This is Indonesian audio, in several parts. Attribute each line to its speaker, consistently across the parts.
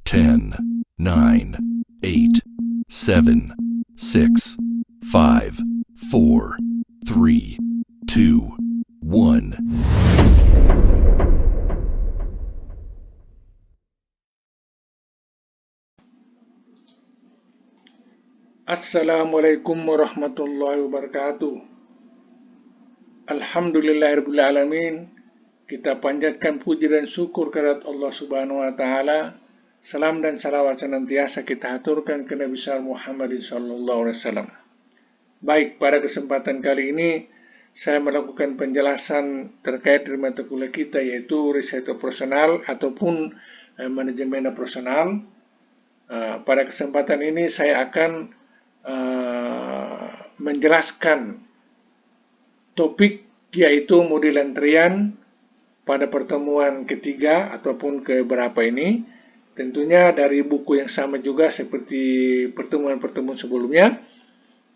Speaker 1: 10, 9, 8, 7, 6, 5, 4, 3, 2, 1.
Speaker 2: Assalamualaikum warahmatullahi wabarakatuh. Alhamdulillahirrahmanirrahim. Kita panjatkan puji dan syukur kehadirat Allah Subhanahu wa taala. Salam dan salawat senantiasa kita haturkan ke Nabi besar Muhammad sallallahu alaihi wasallam. Baik, pada kesempatan kali ini saya melakukan penjelasan terkait dengan mata kuliah kita, yaitu riset operasional ataupun manajemen operasional. Pada kesempatan ini saya akan menjelaskan topik yaitu model antrian pada pertemuan ketiga ataupun keberapa ini, tentunya dari buku yang sama juga seperti pertemuan-pertemuan sebelumnya.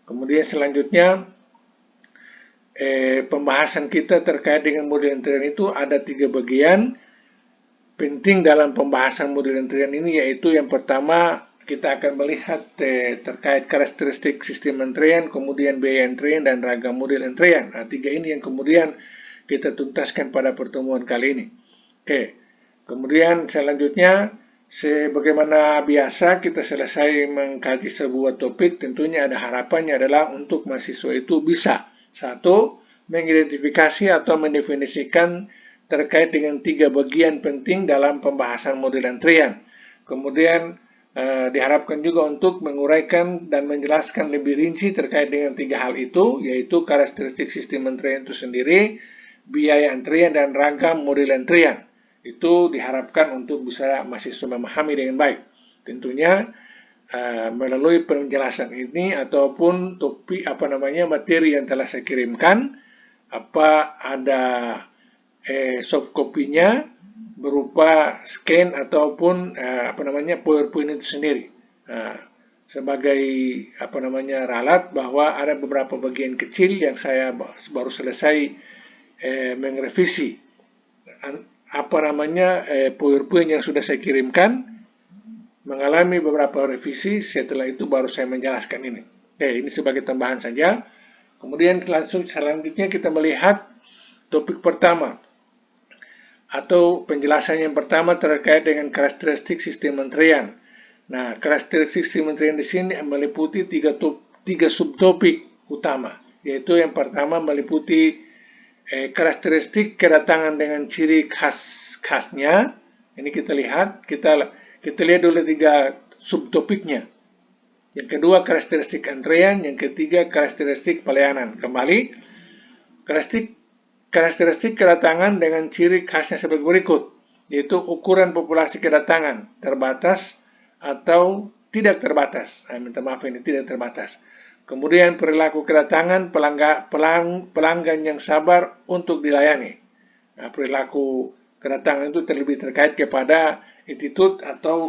Speaker 2: Kemudian selanjutnya pembahasan kita terkait dengan model antrian itu ada 3 bagian penting dalam pembahasan model antrian ini, yaitu yang pertama kita akan melihat terkait karakteristik sistem antrian, kemudian biaya antrian, dan ragam model antrian. Nah, 3 ini yang kemudian kita tuntaskan pada pertemuan kali ini. Oke, kemudian selanjutnya sebagaimana biasa kita selesai mengkaji sebuah topik, tentunya ada harapannya adalah untuk mahasiswa itu bisa, satu, mengidentifikasi atau mendefinisikan terkait dengan 3 bagian penting dalam pembahasan model antrian. Kemudian diharapkan juga untuk menguraikan dan menjelaskan lebih rinci terkait dengan 3 hal itu, yaitu karakteristik sistem antrian itu sendiri, biaya antrian, dan ragam model antrian. Itu diharapkan untuk bisa mahasiswa memahami dengan baik. Tentunya melalui penjelasan ini ataupun topik materi yang telah saya kirimkan, ada soft copy-nya berupa scan ataupun PowerPoint itu sendiri, sebagai ralat bahwa ada beberapa bagian kecil yang saya baru selesai merevisi PowerPoint yang sudah saya kirimkan, mengalami beberapa revisi. Setelah itu baru saya menjelaskan ini. Oke, ini sebagai tambahan saja. Kemudian selanjutnya kita melihat topik pertama, atau penjelasan yang pertama terkait dengan karakteristik sistem antrian. Nah, karakteristik sistem antrian di sini meliputi 3 subtopik utama, yaitu yang pertama meliputi karakteristik kedatangan dengan ciri khasnya. Ini kita lihat dulu 3 subtopiknya. Yang kedua karakteristik antrian, yang ketiga karakteristik pelayanan. Kembali, karakteristik kedatangan dengan ciri khasnya sebagai berikut, yaitu ukuran populasi kedatangan, terbatas atau tidak terbatas. Minta maaf, ini tidak terbatas. Kemudian perilaku kedatangan, pelanggan yang sabar untuk dilayani. Nah, perilaku kedatangan itu terlebih terkait kepada attitude atau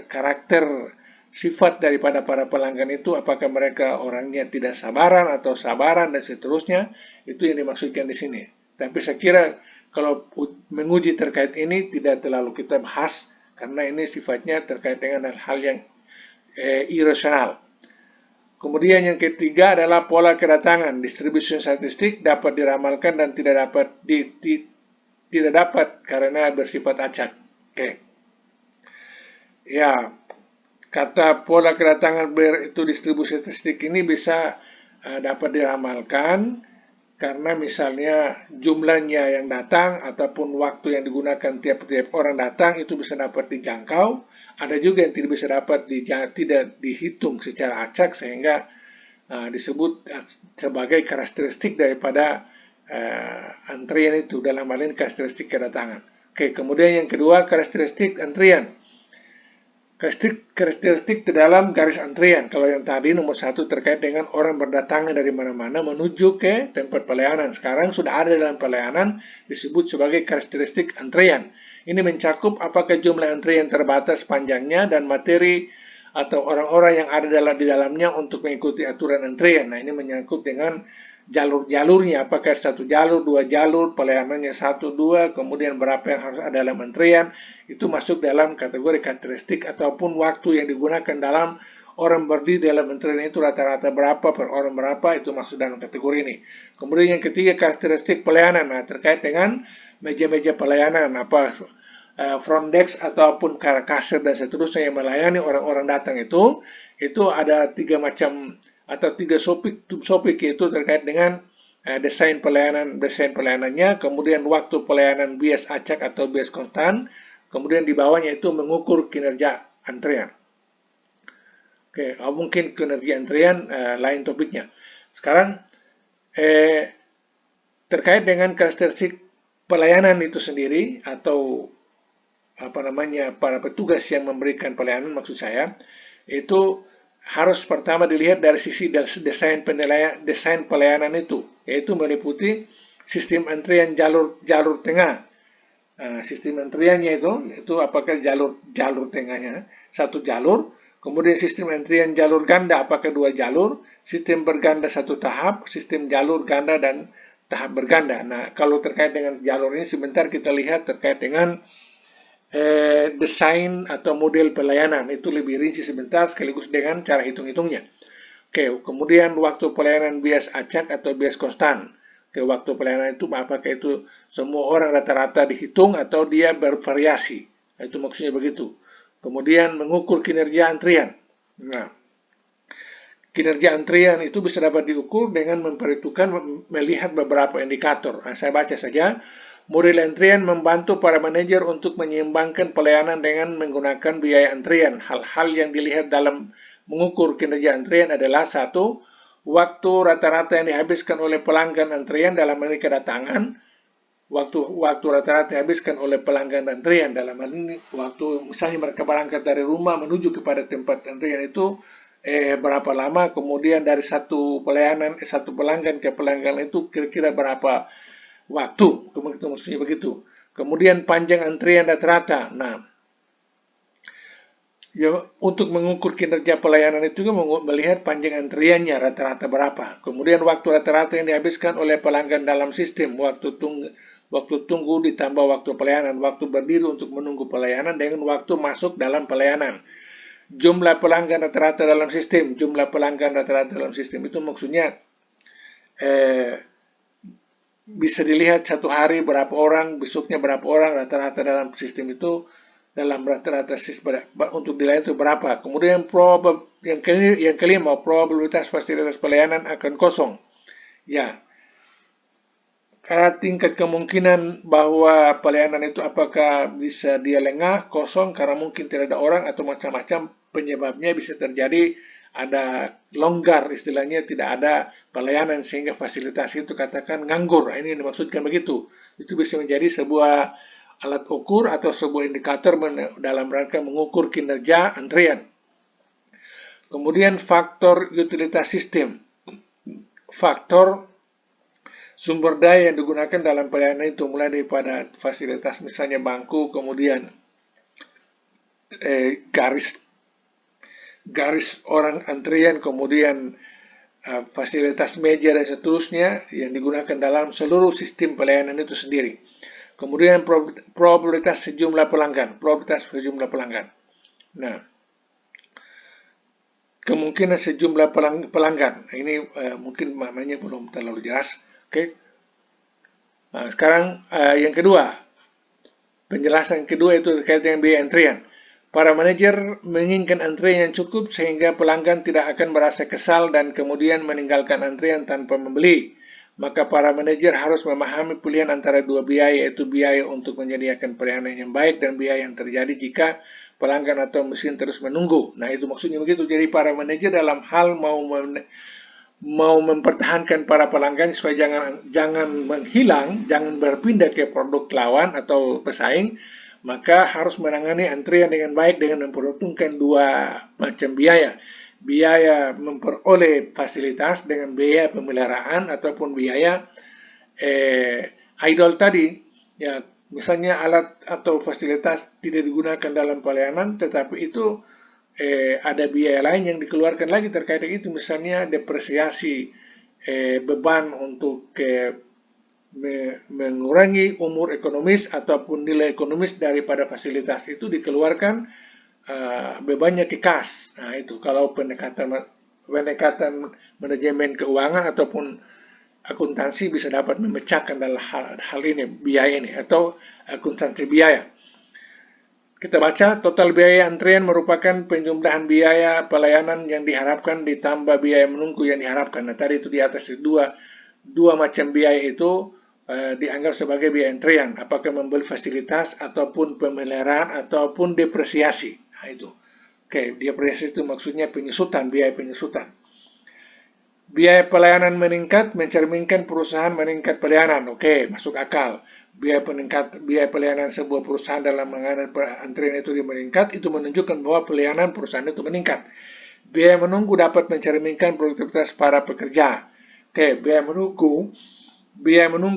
Speaker 2: karakter sifat daripada para pelanggan itu, apakah mereka orangnya tidak sabaran atau sabaran dan seterusnya. Itu yang dimaksudkan di sini. Tapi saya kira kalau menguji terkait ini tidak terlalu kita bahas, karena ini sifatnya terkait dengan hal-hal yang irasional. Kemudian yang ketiga adalah pola kedatangan. Distribusi statistik dapat diramalkan dan tidak dapat karena bersifat acak. Oke. Ya, kata pola kedatangan itu distribusi statistik ini bisa dapat diramalkan karena misalnya jumlahnya yang datang ataupun waktu yang digunakan tiap-tiap orang datang itu bisa dapat dijangkau. Ada juga yang tidak bisa dapat tidak dihitung secara acak, sehingga disebut sebagai karakteristik daripada antrian itu, dalam hal ini karakteristik kedatangan. Oke, kemudian yang kedua karakteristik antrian. Karakteristik di dalam garis antrian. Kalau yang tadi nomor 1 terkait dengan orang berdatangan dari mana-mana menuju ke tempat pelayanan. Sekarang sudah ada dalam pelayanan, disebut sebagai karakteristik antrian. Ini mencakup apakah jumlah antrian terbatas panjangnya dan materi atau orang-orang yang ada di dalamnya untuk mengikuti aturan antrian. Nah, ini menyangkut dengan jalur-jalurnya, apakah satu jalur, dua jalur, pelayanannya satu, dua, kemudian berapa yang harus ada dalam antrian, itu masuk dalam kategori karakteristik ataupun waktu yang digunakan dalam orang berdiri dalam antrian itu rata-rata berapa per orang berapa, itu masuk dalam kategori ini. Kemudian yang ketiga karakteristik pelayanan, nah terkait dengan meja-meja pelayanan, apa front desk ataupun kasir dan seterusnya yang melayani orang-orang datang itu ada 3 macam atau 3 subtopik yaitu terkait dengan desain pelayanannya, kemudian waktu pelayanan bias acak atau bias konstan, kemudian di bawahnya itu mengukur kinerja antrian. Oke, mungkin kinerja antrian lain topiknya. Sekarang terkait dengan karakteristik pelayanan itu sendiri atau para petugas yang memberikan pelayanan, maksud saya itu harus pertama dilihat dari sisi desain pelayanan itu, yaitu meliputi sistem antrian jalur tengah. Sistem antriannya itu apakah jalur tengahnya satu jalur, kemudian sistem antrian jalur ganda apakah 2 jalur, sistem berganda 1 tahap, sistem jalur ganda dan tahap berganda. Nah, kalau terkait dengan jalur ini sebentar kita lihat terkait dengan desain atau model pelayanan, itu lebih rinci sebentar sekaligus dengan cara hitung-hitungnya. Oke, kemudian waktu pelayanan bias acak atau bias konstan. Oke, waktu pelayanan itu apakah itu semua orang rata-rata dihitung atau dia bervariasi. Itu maksudnya begitu. Kemudian mengukur kinerja antrian. Nah, kinerja antrian itu bisa dapat diukur dengan memperhitungkan melihat beberapa indikator. Nah, saya baca saja. Model antrian membantu para manajer untuk menyeimbangkan pelayanan dengan menggunakan biaya antrian. Hal-hal yang dilihat dalam mengukur kinerja antrian adalah 1. Waktu rata-rata yang dihabiskan oleh pelanggan antrian dalam hal ini kedatangan. Waktu rata-rata dihabiskan oleh pelanggan antrian dalam hal ini waktu misalnya mereka berangkat dari rumah menuju kepada tempat antrian itu berapa lama, kemudian dari satu pelanggan ke pelanggan itu kira-kira berapa waktu, maksudnya begitu. Kemudian panjang antrian rata-rata. Nah, ya, untuk mengukur kinerja pelayanan itu juga melihat panjang antriannya rata-rata berapa. Kemudian waktu rata-rata yang dihabiskan oleh pelanggan dalam sistem, waktu tunggu ditambah waktu pelayanan, waktu berdiri untuk menunggu pelayanan dengan waktu masuk dalam pelayanan. Jumlah pelanggan rata-rata dalam sistem, itu maksudnya bisa dilihat satu hari berapa orang, besoknya berapa orang, rata-rata dalam sistem itu, dalam rata-rata sistem untuk dilihat itu berapa. Kemudian yang kelima, probabilitas fasilitas pelayanan akan kosong. Ya, karena tingkat kemungkinan bahwa pelayanan itu apakah bisa dia lengah, kosong, karena mungkin tidak ada orang atau macam-macam penyebabnya bisa terjadi ada longgar, istilahnya tidak ada pelayanan sehingga fasilitas itu katakan nganggur. Ini yang dimaksudkan begitu. Itu bisa menjadi sebuah alat ukur atau sebuah indikator dalam rangka mengukur kinerja antrian. Kemudian faktor utilitas sistem. Faktor sumber daya yang digunakan dalam pelayanan itu mulai daripada fasilitas misalnya bangku, kemudian garis orang antrian, kemudian fasilitas meja dan seterusnya yang digunakan dalam seluruh sistem pelayanan itu sendiri. Kemudian probabilitas sejumlah pelanggan, Nah, kemungkinan sejumlah pelanggan. Ini mungkin maknanya belum terlalu jelas. Oke. Nah, sekarang yang kedua, penjelasan kedua itu terkait dengan biaya antrian. Para manajer menginginkan antrian yang cukup sehingga pelanggan tidak akan merasa kesal dan kemudian meninggalkan antrian tanpa membeli. Maka para manajer harus memahami pilihan antara dua biaya, yaitu biaya untuk menyediakan pelayanan yang baik dan biaya yang terjadi jika pelanggan atau mesin terus menunggu. Nah, itu maksudnya begitu. Jadi para manajer dalam hal mau mempertahankan para pelanggan supaya jangan menghilang, jangan berpindah ke produk lawan atau pesaing, maka harus menangani antrian dengan baik dengan memperhitungkan dua macam biaya. Biaya memperoleh fasilitas dengan biaya pemeliharaan ataupun biaya idle tadi. Ya, misalnya alat atau fasilitas tidak digunakan dalam pelayanan, tetapi itu ada biaya lain yang dikeluarkan lagi terkait dengan itu, misalnya depresiasi beban untuk mengurangi umur ekonomis ataupun nilai ekonomis daripada fasilitas itu dikeluarkan, bebannya ke kas. Nah itu kalau pendekatan manajemen keuangan ataupun akuntansi bisa dapat memecahkan dalam hal ini, biaya ini, atau akuntansi biaya. Kita baca, total biaya antrian merupakan penjumlahan biaya pelayanan yang diharapkan ditambah biaya menunggu yang diharapkan. Nah tadi itu di atas dua macam biaya itu dianggap sebagai biaya antrian, apakah membeli fasilitas ataupun pemeliharaan ataupun depresiasi. Nah itu. Oke, depresiasi itu maksudnya penyusutan, biaya penyusutan. Biaya pelayanan meningkat mencerminkan perusahaan meningkat pelayanan. Oke, masuk akal. Biaya pelayanan sebuah perusahaan dalam mengenai antrian itu meningkat, itu menunjukkan bahwa pelayanan perusahaan itu meningkat. Biaya menunggu dapat mencerminkan produktivitas para pekerja. Oke, biaya menunggu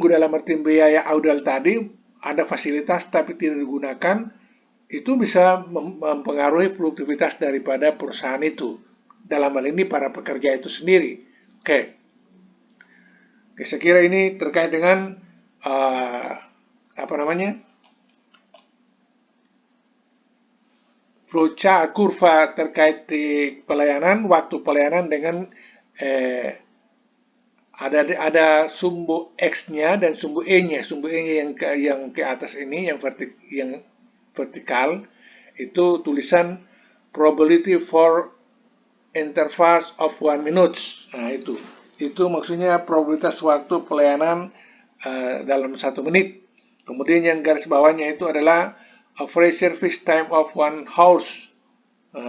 Speaker 2: dalam arti biaya audal tadi, ada fasilitas tapi tidak digunakan, itu bisa mempengaruhi produktivitas daripada perusahaan itu. Dalam hal ini para pekerja itu sendiri. Oke, saya kira ini terkait dengan flowchart, kurva terkait di pelayanan, waktu pelayanan dengan ada sumbu X-nya dan sumbu E-nya. Sumbu E-nya yang ke atas ini, yang vertikal, itu tulisan probability for intervals of 1 minute. Nah itu maksudnya probabilitas waktu pelayanan dalam 1 menit. Kemudian yang garis bawahnya itu adalah average service time of 1 hour,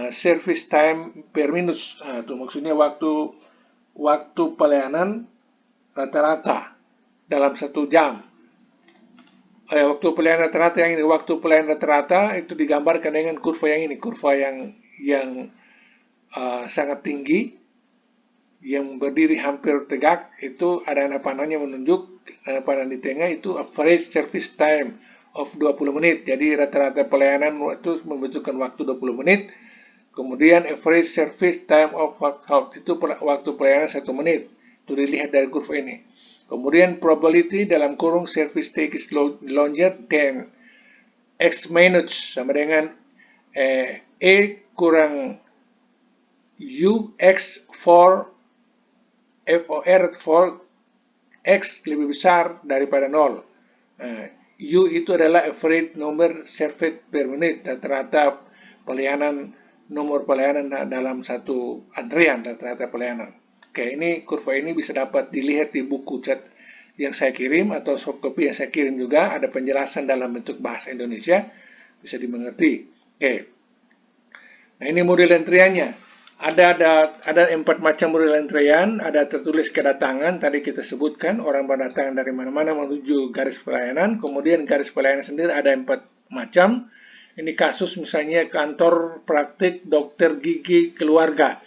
Speaker 2: service time per minute. Itu maksudnya waktu pelayanan rata-rata dalam 1 jam. Waktu pelayanan rata-rata yang ini, waktu pelayanan rata-rata itu digambarkan dengan kurva yang ini, kurva yang sangat tinggi, yang berdiri hampir tegak, itu ada anak panahnya menunjuk, panah di tengah itu average service time of 20 menit. Jadi rata-rata pelayanan itu membutuhkan waktu 20 menit. Kemudian average service time of itu waktu pelayanan 1 menit. Itu dilihat dari kurva ini. Kemudian probability dalam kurung service takes longer than X minutes, sama dengan E kurang UX for FOR for X lebih besar daripada 0. U itu adalah average number served per menit, rata-rata nomor pelayanan dalam satu antrian, rata-rata pelayanan. Oke, ini kurva ini bisa dapat dilihat di buku chat yang saya kirim atau soft copy yang saya kirim juga, ada penjelasan dalam bentuk bahasa Indonesia, bisa dimengerti. Oke. Nah, ini model antriannya. Ada 4 macam model antrian, ada tertulis kedatangan, tadi kita sebutkan, orang berdatangan dari mana-mana menuju garis pelayanan, kemudian garis pelayanan sendiri ada 4 macam. Ini kasus misalnya kantor praktik dokter gigi keluarga.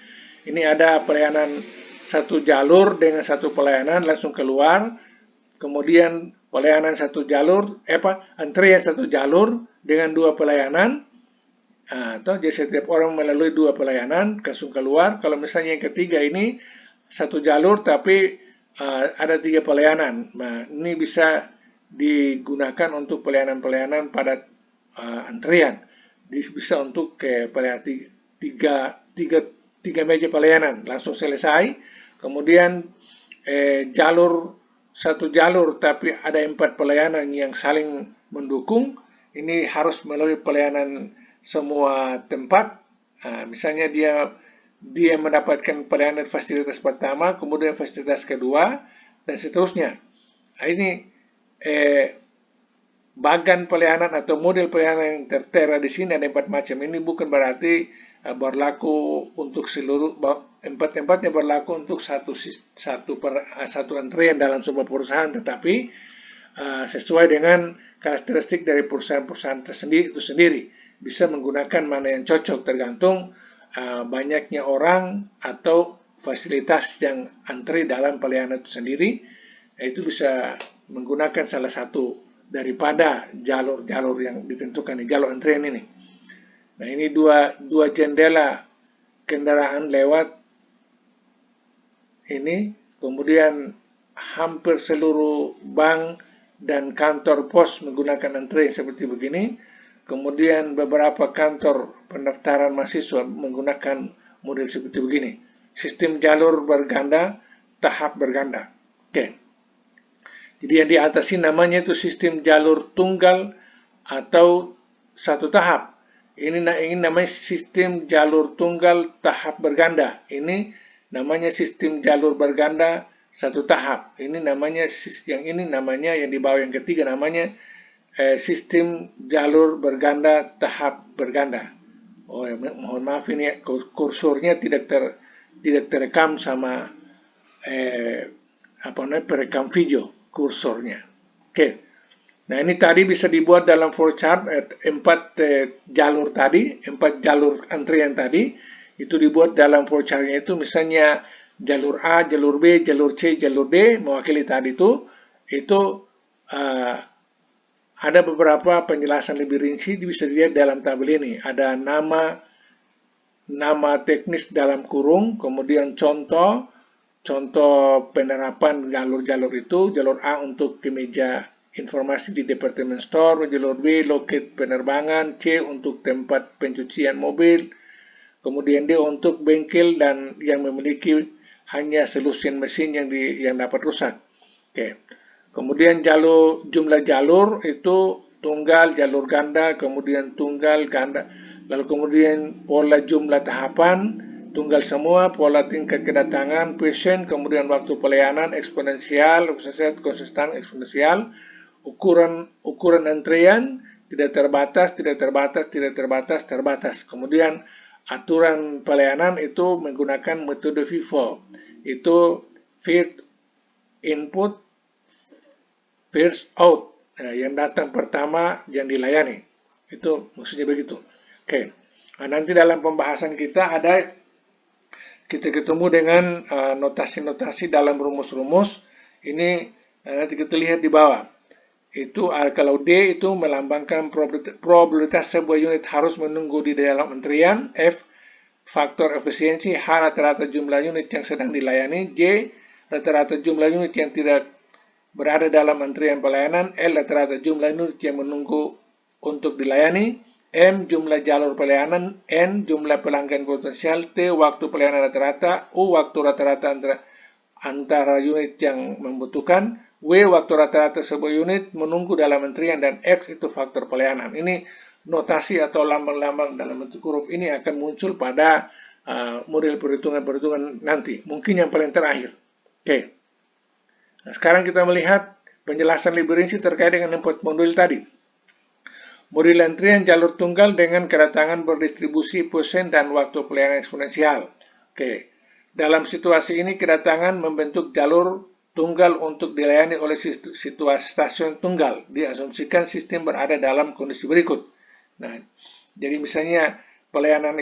Speaker 2: Ini ada pelayanan 1 jalur dengan 1 pelayanan langsung keluar, kemudian pelayanan 1 jalur, antrian 1 jalur dengan 2 pelayanan, atau jadi setiap orang melalui 2 pelayanan langsung keluar. Kalau misalnya yang ketiga ini 1 jalur tapi ada 3 pelayanan. Nah, ini bisa digunakan untuk pelayanan-pelayanan pada antrian. Bisa untuk pelayanan 3 meja pelayanan langsung selesai. Kemudian 1 jalur tapi ada 4 pelayanan yang saling mendukung. Ini harus melalui pelayanan semua tempat. Misalnya dia mendapatkan pelayanan fasilitas pertama, kemudian fasilitas kedua, dan seterusnya. Nah, ini bagan pelayanan atau model pelayanan yang tertera di sini ada 4 macam. Ini bukan berarti berlaku untuk seluruh 4-4-nya berlaku untuk satu antrian dalam sebuah perusahaan, tetapi sesuai dengan karakteristik dari perusahaan-perusahaan itu sendiri. Bisa menggunakan mana yang cocok tergantung banyaknya orang atau fasilitas yang antri dalam pelayanan itu sendiri. Itu bisa menggunakan salah satu daripada jalur-jalur yang ditentukan di jalur antrian ini. Nah, ini dua jendela kendaraan lewat ini, kemudian hampir seluruh bank dan kantor pos menggunakan antrian seperti begini, kemudian beberapa kantor pendaftaran mahasiswa menggunakan model seperti begini. Sistem jalur berganda, tahap berganda. Oke. Jadi yang di atas ini namanya itu sistem jalur tunggal atau satu tahap. Ini namanya sistem jalur tunggal tahap berganda. Ini namanya sistem jalur berganda satu tahap. Ini namanya yang di bawah yang ketiga namanya sistem jalur berganda tahap berganda. Oh ya, mohon maaf ini kursornya tidak terekam sama perekam video kursornya. Oke. Nah, ini tadi bisa dibuat dalam flowchart 4 jalur tadi, 4 jalur antrian tadi itu dibuat dalam flowchartnya itu misalnya jalur A, jalur B, jalur C, jalur D mewakili tadi itu ada beberapa penjelasan lebih rinci bisa dilihat dalam tabel ini. Ada nama teknis dalam kurung, kemudian contoh penerapan jalur-jalur itu, jalur A untuk kemeja informasi di departemen store, jalur B loket penerbangan, C untuk tempat pencucian mobil, kemudian D untuk bengkel dan yang memiliki hanya solusi mesin yang dapat rusak. Oke. Kemudian jumlah jalur itu tunggal, jalur ganda, kemudian tunggal, ganda, lalu kemudian pola jumlah tahapan, tunggal semua, pola tingkat kedatangan, persen, kemudian waktu pelayanan, eksponensial, konsisten, eksponensial, ukuran antrian, tidak terbatas, terbatas. Kemudian aturan pelayanan itu menggunakan metode FIFO, itu first input, first out, yang datang pertama yang dilayani. Itu maksudnya begitu. Oke. Nah, nanti dalam pembahasan kita ketemu dengan notasi-notasi dalam rumus-rumus. Ini nanti kita lihat di bawah. Itu kalau D itu melambangkan probabilitas sebuah unit harus menunggu di dalam antrian, F faktor efisiensi, H rata-rata jumlah unit yang sedang dilayani, J rata-rata jumlah unit yang tidak berada dalam antrian pelayanan, L rata-rata jumlah unit yang menunggu untuk dilayani, M jumlah jalur pelayanan, N jumlah pelanggan potensial, T waktu pelayanan rata-rata, U waktu rata-rata antara unit yang membutuhkan, W waktu rata-rata sebuah unit menunggu dalam antrian, dan X itu faktor pelayanan. Ini notasi atau lambang-lambang dalam bentuk huruf ini akan muncul pada model perhitungan nanti, mungkin yang paling terakhir. Oke. Nah, sekarang kita melihat penjelasan lebih rinci terkait dengan 4 modul tadi. Model antrian jalur tunggal dengan kedatangan berdistribusi persen dan waktu pelayanan eksponensial. Oke. Dalam situasi ini kedatangan membentuk jalur tunggal untuk dilayani oleh situasi stasiun tunggal. Diasumsikan sistem berada dalam kondisi berikut. Nah, jadi misalnya pelayanan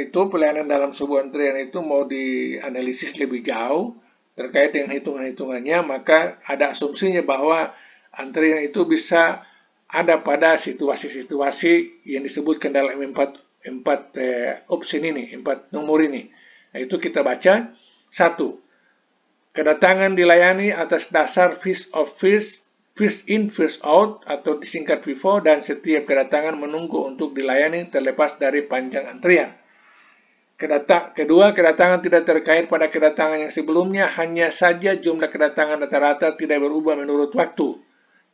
Speaker 2: dalam sebuah antrian itu mau dianalisis lebih jauh terkait dengan hitungan-hitungannya, maka ada asumsinya bahwa antrian itu bisa ada pada situasi-situasi yang disebutkan dalam 4 option ini, 4 nomor ini. Nah, itu kita baca. 1. Kedatangan dilayani atas dasar first in, first out atau disingkat FIFO, dan setiap kedatangan menunggu untuk dilayani terlepas dari panjang antrian. Kedua, kedatangan tidak terkait pada kedatangan yang sebelumnya, hanya saja jumlah kedatangan rata-rata tidak berubah menurut waktu.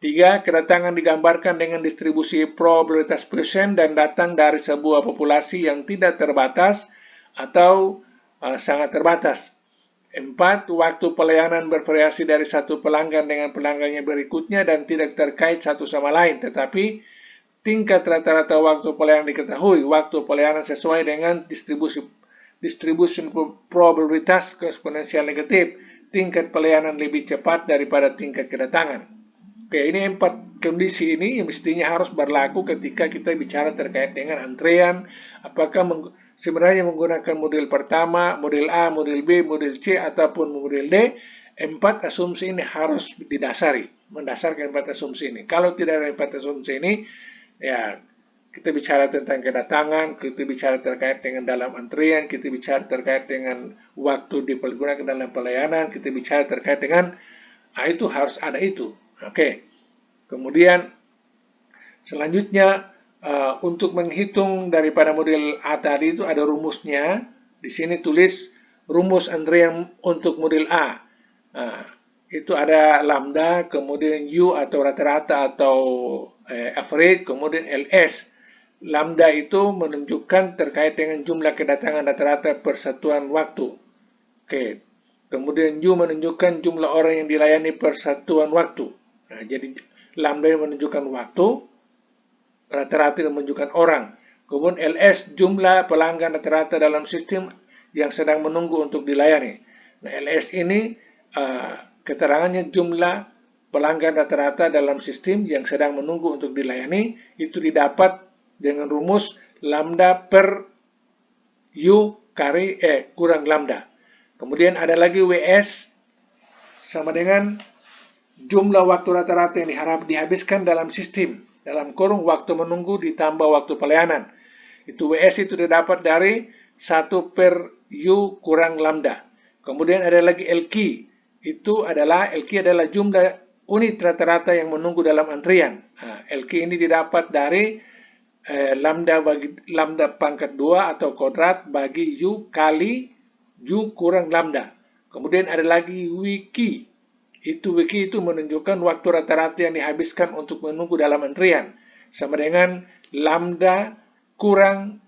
Speaker 2: 3. Kedatangan digambarkan dengan distribusi probabilitas persen dan datang dari sebuah populasi yang tidak terbatas atau sangat terbatas. 4. Waktu pelayanan bervariasi dari satu pelanggan dengan pelanggan yang berikutnya dan tidak terkait satu sama lain, tetapi tingkat rata-rata waktu pelayanan diketahui. Waktu pelayanan sesuai dengan distribusi probabilitas eksponensial negatif. Tingkat pelayanan lebih cepat daripada tingkat kedatangan. Oke, ini 4 kondisi ini yang mestinya harus berlaku ketika kita bicara terkait dengan antrean. Apakah sebenarnya menggunakan model pertama, model A, model B, model C, ataupun model D. 4 asumsi ini harus mendasarkan 4 asumsi ini. Kalau tidak ada 4 asumsi ini, ya kita bicara tentang kedatangan, kita bicara terkait dengan dalam antrian, kita bicara terkait dengan waktu dipergunakan dalam pelayanan, kita bicara terkait dengan itu harus ada itu. Oke. Kemudian selanjutnya untuk menghitung daripada model A tadi itu ada rumusnya. Di sini tulis rumus antrian untuk model A. Itu ada lambda, kemudian U atau rata-rata atau average, kemudian LS. Lambda itu menunjukkan terkait dengan jumlah kedatangan rata-rata persatuan waktu. Oke. Kemudian U menunjukkan jumlah orang yang dilayani persatuan waktu. Nah, jadi lambda menunjukkan waktu, rata-rata menunjukkan orang. Kemudian LS jumlah pelanggan rata-rata dalam sistem yang sedang menunggu untuk dilayani. Nah, LS ini keterangannya jumlah pelanggan rata-rata dalam sistem yang sedang menunggu untuk dilayani, itu didapat dengan rumus lambda per U kali kurang lambda. Kemudian ada lagi WS sama dengan jumlah waktu rata-rata yang dihabiskan dalam sistem, dalam kurung waktu menunggu ditambah waktu pelayanan. Itu WS itu didapat dari 1 per U kurang lambda. Kemudian ada lagi LQ. LQ adalah jumlah unit rata-rata yang menunggu dalam antrian. LQ ini didapat dari lambda pangkat 2 atau kodrat bagi U kali U kurang lambda. Kemudian ada lagi WQ. WQ itu menunjukkan waktu rata-rata yang dihabiskan untuk menunggu dalam antrian. Sama dengan lambda kurang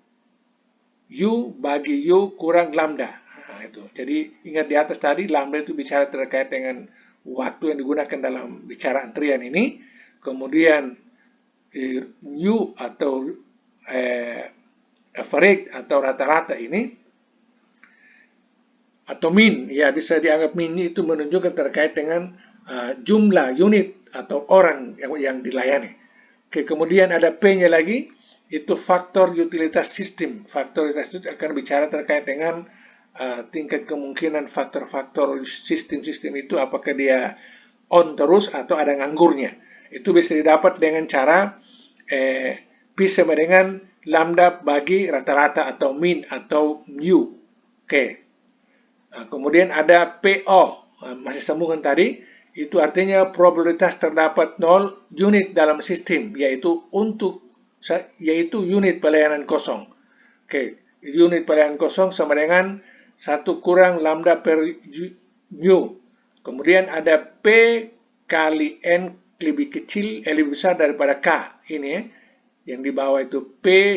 Speaker 2: U bagi U kurang lambda. Itu. Jadi ingat di atas tadi, lambda itu bicara terkait dengan waktu yang digunakan dalam bicara antrian ini. Kemudian U atau average atau rata-rata ini, atau min, ya bisa dianggap min itu menunjukkan terkait dengan jumlah unit atau orang yang dilayani. Oke, kemudian ada P-nya lagi, itu faktor utilitas sistem. Faktor utilitas itu akan bicara terkait dengan tingkat kemungkinan faktor-faktor sistem-sistem itu apakah dia on terus atau ada nganggurnya. Itu bisa didapat dengan cara P sama dengan lambda bagi rata-rata atau min atau mu. Oke. Kemudian ada PO, masih sambungan tadi, itu artinya probabilitas terdapat 0 unit dalam sistem, yaitu unit pelayanan kosong. Oke, unit pelayanan kosong sama dengan 1 kurang lambda per mu. Kemudian ada P kali N lebih besar daripada K. Ini yang di bawah itu P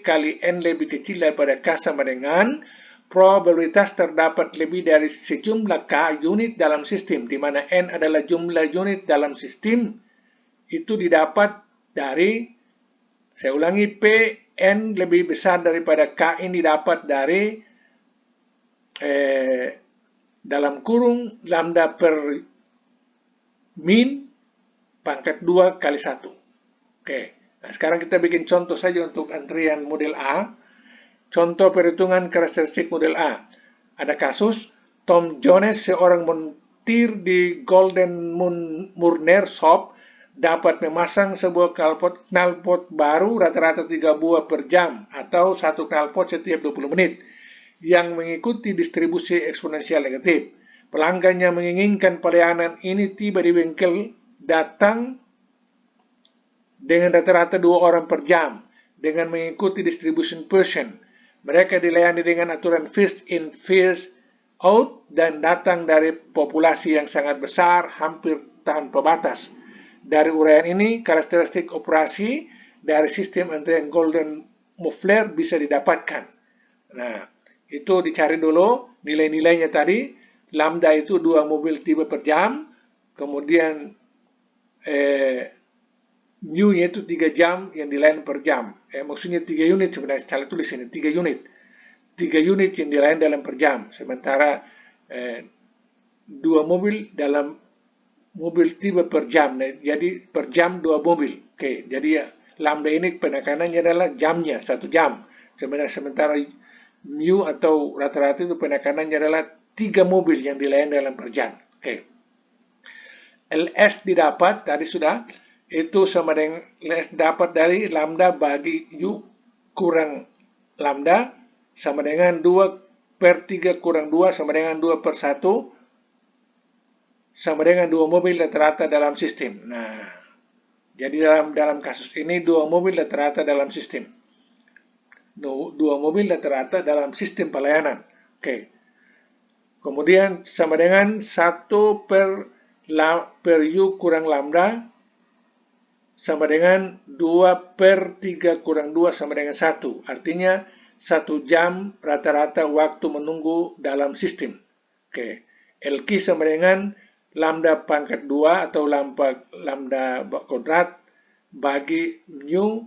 Speaker 2: kali N lebih kecil daripada K sama dengan probabilitas terdapat lebih dari sejumlah K unit dalam sistem, di mana N adalah jumlah unit dalam sistem, itu didapat dari, saya ulangi, P N lebih besar daripada K ini didapat dari dalam kurung lambda per min pangkat 2 kali 1. Oke, nah sekarang kita bikin contoh saja untuk antrian model A. Contoh perhitungan karakteristik model A. Ada kasus, Tom Jones, seorang montir di Golden Murner Shop, dapat memasang sebuah knalpot baru rata-rata 3 buah per jam, atau 1 knalpot setiap 20 menit, yang mengikuti distribusi eksponensial negatif. Pelanggannya menginginkan pelayanan ini tiba di bengkel datang dengan rata-rata 2 orang per jam, dengan mengikuti distribution Pearson. Mereka dilayani dengan aturan first in, first out, dan datang dari populasi yang sangat besar, hampir tanpa batas. Dari uraian ini, karakteristik operasi dari sistem antrian Golden Murner bisa didapatkan. Nah, itu dicari dulu nilai-nilainya tadi. Lambda itu 2 mobil tiba per jam, kemudian mu-nya itu 3 jam yang dilayani per jam. Maksudnya 3 unit sebenarnya, saya tulis ini 3 unit. 3 unit yang dilayani dalam per jam. Sementara 2 mobil dalam mobil tiba per jam. Jadi per jam 2 mobil. Oke, jadi lambda ini penekanannya adalah jamnya, 1 jam. Sementara mu atau rata-rata itu penekanannya adalah 3 mobil yang dilayani dalam per jam. Oke. LS didapat, tadi sudah, itu sama dengan dapat dari lambda bagi U kurang lambda sama dengan 2/3 kurang 2 sama dengan 2/1 sama dengan 2 mobil rata-rata dalam sistem. Nah, jadi dalam kasus ini 2 mobil rata-rata dalam sistem. 2 mobil rata-rata dalam sistem pelayanan. Oke. Kemudian sama dengan 1 per U kurang lambda sama dengan 2/3 kurang 2 sama dengan 1. Artinya 1 jam rata-rata waktu menunggu dalam sistem. Oke. LQ sama dengan lambda pangkat 2 atau lambda kuadrat bagi mu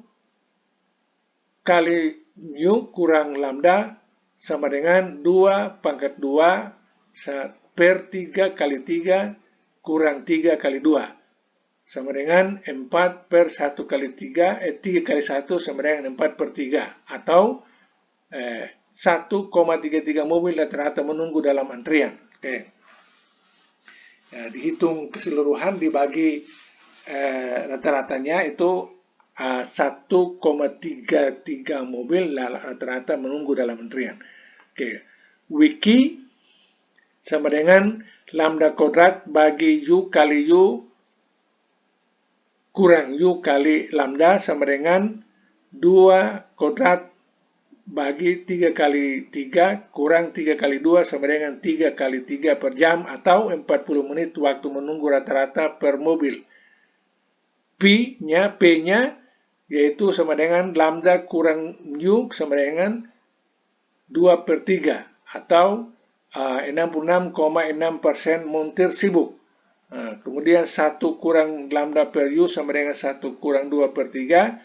Speaker 2: kali mu kurang lambda sama dengan 2 pangkat 2 per 3 kali 3 kurang 3 kali 2 sama dengan 4 per 1 kali 3, 3 kali 1 sama dengan 4/3 atau 1,33 mobil rata-rata menunggu dalam antrian. Oke. Ya, dihitung keseluruhan dibagi rata-ratanya itu 1,33 mobil rata-rata menunggu dalam antrian. Oke. Wiki sama dengan lambda kuadrat bagi U kali U kurang U kali lambda sama dengan 2 kuadrat bagi 3 kali 3 kurang 3 kali 2 sama dengan 3 kali 3 per jam atau 40 menit waktu menunggu rata-rata per mobil. P-nya yaitu sama dengan lambda kurang U sama dengan 2/3 atau 66,6% montir sibuk. Kemudian 1 kurang lambda per U sama dengan 1 kurang 2/3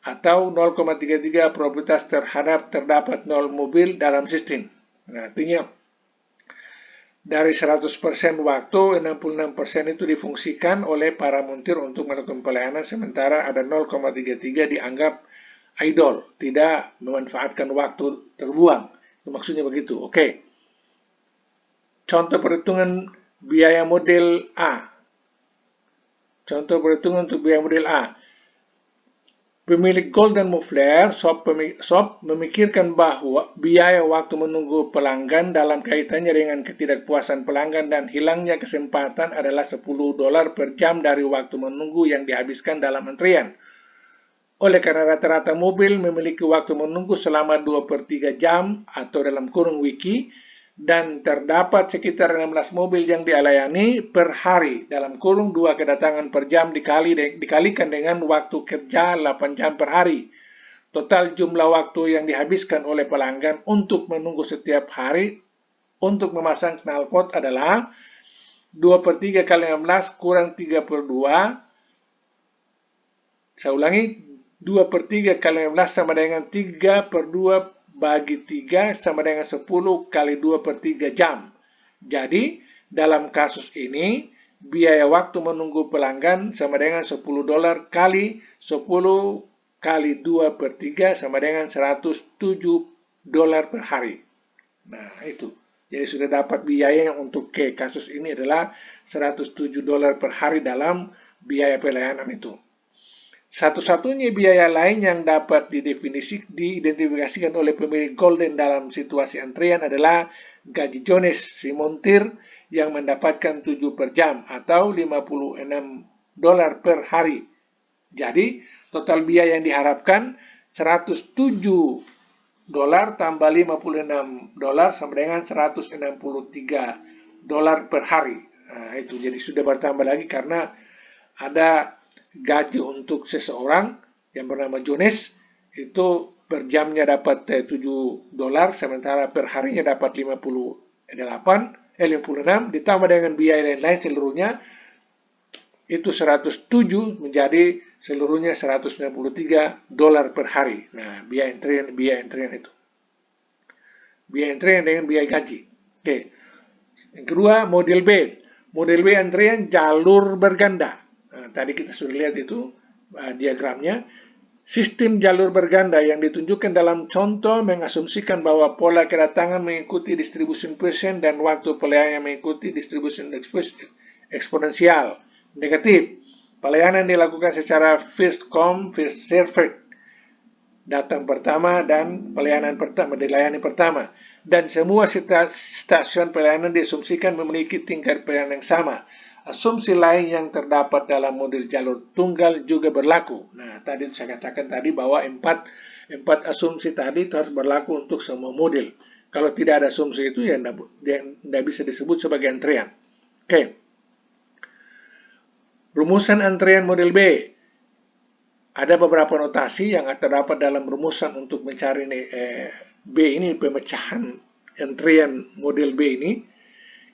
Speaker 2: atau 0,33 probabilitas terdapat 0 mobil dalam sistem. Nah, artinya dari 100% waktu, 66% itu difungsikan oleh para montir untuk melakukan pelayanan, sementara ada 0,33 dianggap idle, tidak memanfaatkan waktu terbuang. Itu maksudnya begitu. Oke. Contoh perhitungan biaya model A. Contoh perhitungan untuk biaya model A. Pemilik Golden Muffler shop memikirkan bahwa biaya waktu menunggu pelanggan dalam kaitannya dengan ketidakpuasan pelanggan dan hilangnya kesempatan adalah $10 per jam dari waktu menunggu yang dihabiskan dalam antrian. Oleh karena rata-rata mobil memiliki waktu menunggu selama 2/3 jam atau dalam kurung wiki, dan terdapat sekitar 16 mobil yang dilayani per hari dalam kurung 2 kedatangan per jam dikalikan dengan waktu kerja 8 jam per hari. Total jumlah waktu yang dihabiskan oleh pelanggan untuk menunggu setiap hari untuk memasang knalpot adalah 2/3 kali 16 kurang 3/2. Saya ulangi, 2/3 kali 16 sama dengan 3/2 bagi 3 sama dengan 10 kali 2/3 jam. Jadi, dalam kasus ini, biaya waktu menunggu pelanggan sama dengan $10 kali 10 kali 2/3 sama dengan $107 per hari. Nah, itu. Jadi sudah dapat biaya yang untuk kasus ini adalah $107 per hari dalam biaya pelayanan itu. Satu-satunya biaya lain yang dapat diidentifikasikan oleh pemilik Golden dalam situasi antrian adalah gaji Jones si montir yang mendapatkan 7 per jam atau $56 per hari. Jadi, total biaya yang diharapkan $107 tambah $56 sama dengan $163 per hari. Nah, itu jadi sudah bertambah lagi karena ada gaji untuk seseorang yang bernama Jones, itu per jamnya dapat $7, sementara per harinya dapat 56, ditambah dengan biaya lain-lain seluruhnya itu 107 menjadi seluruhnya $193 per hari. Nah, biaya antrian itu. Biaya antrian dengan biaya gaji. Oke. Yang kedua, model B. Model B antrian jalur berganda. Nah, tadi kita sudah lihat itu diagramnya. Sistem jalur berganda yang ditunjukkan dalam contoh mengasumsikan bahwa pola kedatangan mengikuti distribusi persen dan waktu pelayanan mengikuti distribusi eksponensial negatif. Pelayanan dilakukan secara first come, first served. Datang pertama dan pelayanan pertama, dilayani pertama. Dan semua stasiun pelayanan diasumsikan memiliki tingkat pelayanan yang sama. Asumsi lain yang terdapat dalam model jalur tunggal juga berlaku. Nah, tadi saya katakan tadi bahwa empat asumsi tadi itu harus berlaku untuk semua model. Kalau tidak ada asumsi itu, ya tidak bisa disebut sebagai antrian. Oke. Rumusan antrian model B. Ada beberapa notasi yang terdapat dalam rumusan untuk mencari B ini, pemecahan antrian model B ini.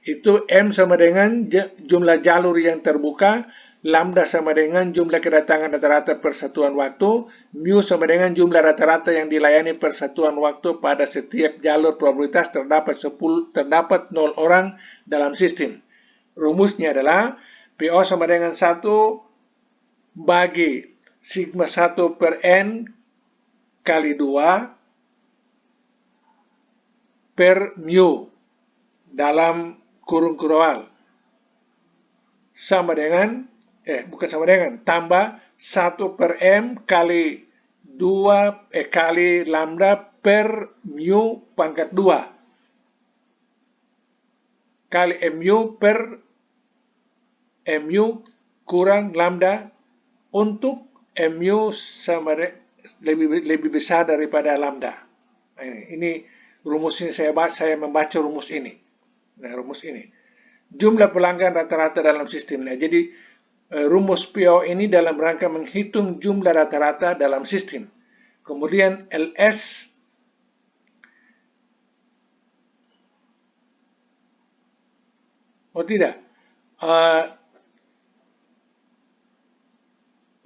Speaker 2: Itu M sama dengan jumlah jalur yang terbuka, lambda sama dengan jumlah kedatangan rata-rata per satuan waktu, mu sama dengan jumlah rata-rata yang dilayani per satuan waktu pada setiap jalur probabilitas terdapat 0 orang dalam sistem. Rumusnya adalah PO sama dengan 1 bagi sigma 1 per N kali 2 per mu dalam kurung kurawal sama dengan, tambah 1 per M kali 2 kali lambda per mu pangkat 2 kali mu per mu kurang lambda untuk mu sama lebih besar daripada lambda. Nah, ini rumus ini saya membaca rumus ini. Nah, rumus ini. Jumlah pelanggan rata-rata dalam sistem. Nah, jadi rumus PO ini dalam rangka menghitung jumlah rata-rata dalam sistem. Kemudian LS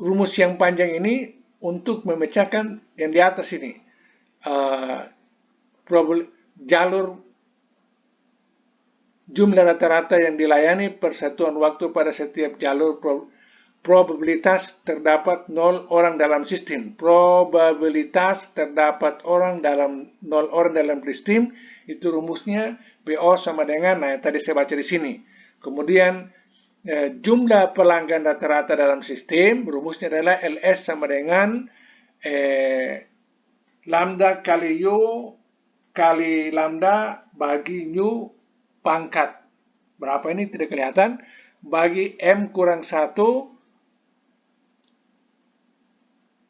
Speaker 2: rumus yang panjang ini untuk memecahkan yang di atas ini. Jalur jumlah rata-rata yang dilayani per satuan waktu pada setiap jalur probabilitas terdapat 0 orang dalam sistem. Probabilitas terdapat 0 orang dalam sistem, itu rumusnya PO sama dengan, nah tadi saya baca di sini. Kemudian jumlah pelanggan rata-rata dalam sistem, rumusnya adalah LS sama dengan lambda kali U kali lambda bagi nu pangkat. Berapa ini tidak kelihatan. Bagi M kurang 1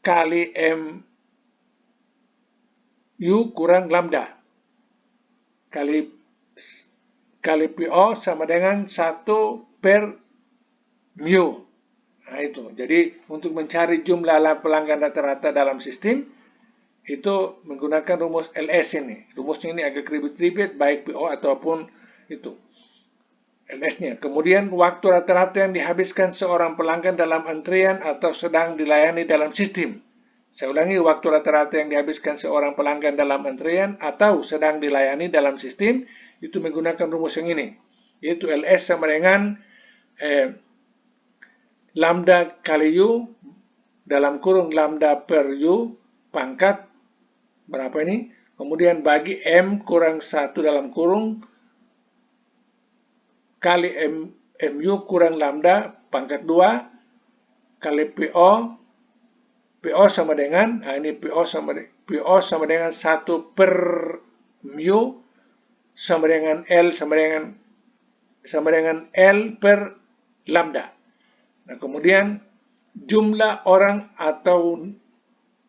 Speaker 2: kali M U kurang lambda. Kali PO sama dengan 1 per mu. Nah, itu. Jadi untuk mencari jumlah pelanggan rata-rata dalam sistem itu menggunakan rumus LS ini. Rumusnya ini agak ribet-ribet baik PO ataupun itu LS-nya. Kemudian waktu rata-rata yang dihabiskan seorang pelanggan dalam antrian atau sedang dilayani dalam sistem. Saya ulangi, waktu rata-rata yang dihabiskan seorang pelanggan dalam antrian atau sedang dilayani dalam sistem itu menggunakan rumus yang ini, yaitu LS sama dengan lambda kali U dalam kurung lambda per U pangkat berapa ini, kemudian bagi M kurang 1 dalam kurung kali MU kurang lambda pangkat 2 kali PO sama dengan, nah ini PO sama dengan 1 per mu sama dengan L sama dengan L per lambda. Nah, kemudian jumlah orang atau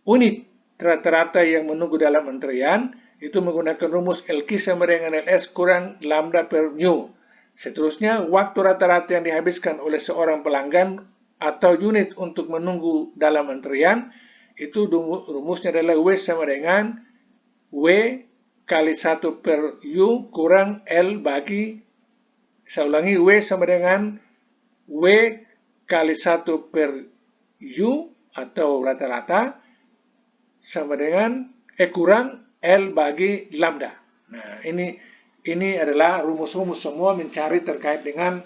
Speaker 2: unit rata-rata yang menunggu dalam antrian itu menggunakan rumus LQ sama dengan LS kurang lambda per mu. Seterusnya, waktu rata-rata yang dihabiskan oleh seorang pelanggan atau unit untuk menunggu dalam antrian itu rumusnya adalah W sama dengan W kali 1 per U kurang L bagi, saya ulangi, W sama dengan W kali 1 per U atau rata-rata sama dengan kurang L bagi lambda. Nah, ini adalah rumus-rumus semua mencari terkait dengan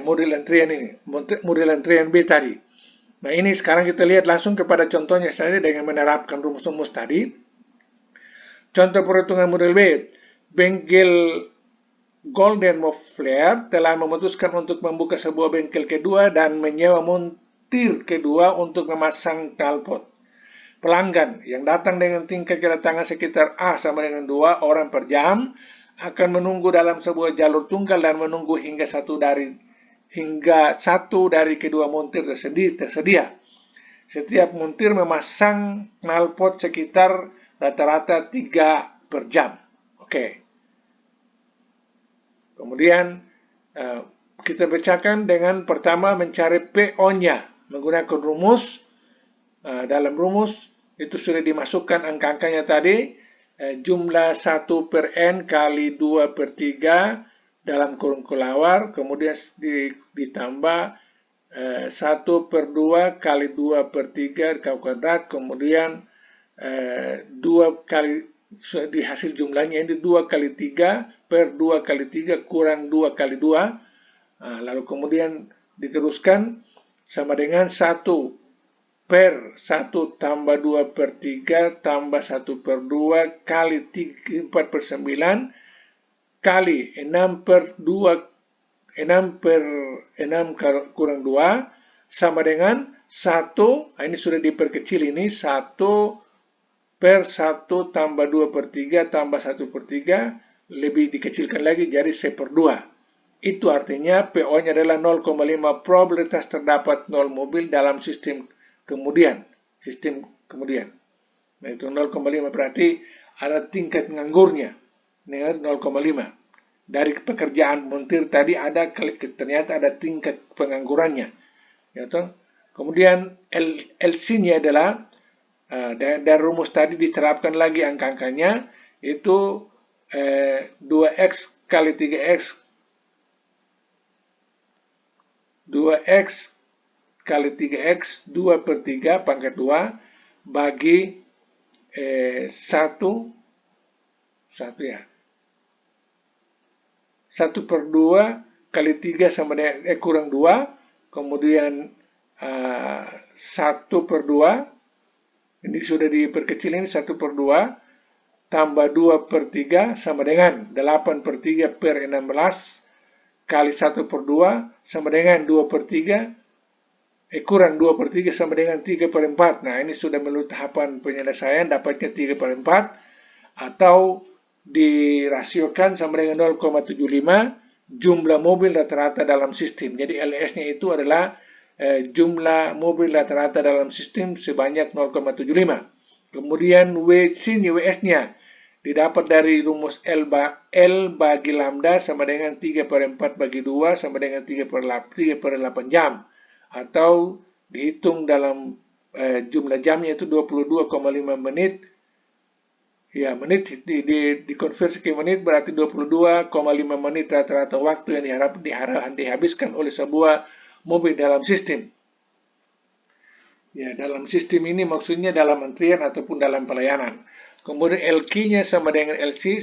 Speaker 2: model antrian ini, model antrian B tadi. Nah, ini sekarang kita lihat langsung kepada contohnya saja dengan menerapkan rumus-rumus tadi. Contoh perhitungan model B. Bengkel Golden Moflair telah memutuskan untuk membuka sebuah bengkel kedua dan menyewa montir kedua untuk memasang knalpot. Pelanggan yang datang dengan tingkat kedatangan sekitar A sama dengan 2 orang per jam akan menunggu dalam sebuah jalur tunggal dan menunggu hingga satu dari kedua montir tersedia. Setiap montir memasang knalpot sekitar rata-rata 3 per jam. Oke. Kemudian kita bacakan dengan pertama mencari PO-nya menggunakan rumus. Dalam rumus itu sudah dimasukkan angka-angkanya tadi, jumlah 1 per N kali 2 per 3 dalam kurung kelawar, kemudian ditambah 1 per 2 kali 2 per 3 kau kuadrat, kemudian 2 kali di hasil jumlahnya ini 2 kali 3 per 2 kali 3 kurang 2 kali 2. Lalu kemudian diteruskan sama dengan 1 per 1 tambah 2 per 3 tambah 1 per 2 kali 4 per 9 kali 6 per 2 6 per 6 kurang 2 sama dengan 1, ini sudah diperkecil ini, 1 per 1 tambah 2 per 3 tambah 1 per 3 lebih dikecilkan lagi jadi 1 per 2. Itu artinya PO-nya adalah 0,5 probabilitas terdapat 0 mobil dalam sistem kemudian. Nah itu 0,5 berarti ada tingkat nganggurnya. 0,5. Dari pekerjaan montir tadi ternyata ada tingkat penganggurannya. Ya toh? Kemudian LC-nya adalah dari rumus tadi diterapkan lagi angka-angkanya, itu 2x kali 3x 2x kali 3x 2 per 3 pangkat 2 bagi 1 ya. 1 per 2 kali 3 sama dengan kurang 2, kemudian 1 per 2, ini sudah diperkecil ini 1 per 2, tambah 2 per 3 sama dengan 8 per 3 per 16, kali 1 per 2 sama dengan 2 per 3, kurang 2 per 3 sama dengan 3 per 4. Nah ini sudah melalui tahapan penyelesaian, dapatnya 3 per 4, atau dirasiokan sama dengan 0,75 jumlah mobil rata-rata dalam sistem. Jadi LS-nya itu adalah jumlah mobil rata-rata dalam sistem sebanyak 0,75. Kemudian WS-nya didapat dari rumus L bagi lambda sama dengan 3 per 4 bagi 2 sama dengan 3 per 8 jam. Atau dihitung dalam jumlah jamnya itu 22,5 menit. Ya, menit dikonversi ke menit berarti 22,5 menit rata-rata waktu yang dihabiskan oleh sebuah mobil dalam sistem. Ya, dalam sistem ini maksudnya dalam antrian ataupun dalam pelayanan. Kemudian LQ-nya sama dengan LC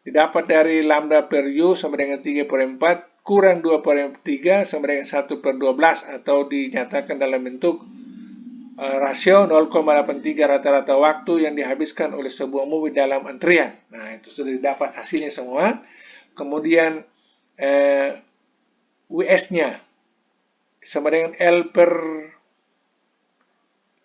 Speaker 2: didapat dari lambda per U sama dengan 3 per 4 kurang 2 per 3 sama dengan 1 per 12 atau dinyatakan dalam bentuk rasio 0,83 rata-rata waktu yang dihabiskan oleh sebuah mobil dalam antrian. Nah, itu sudah didapat hasilnya semua. Kemudian WS-nya sama dengan L per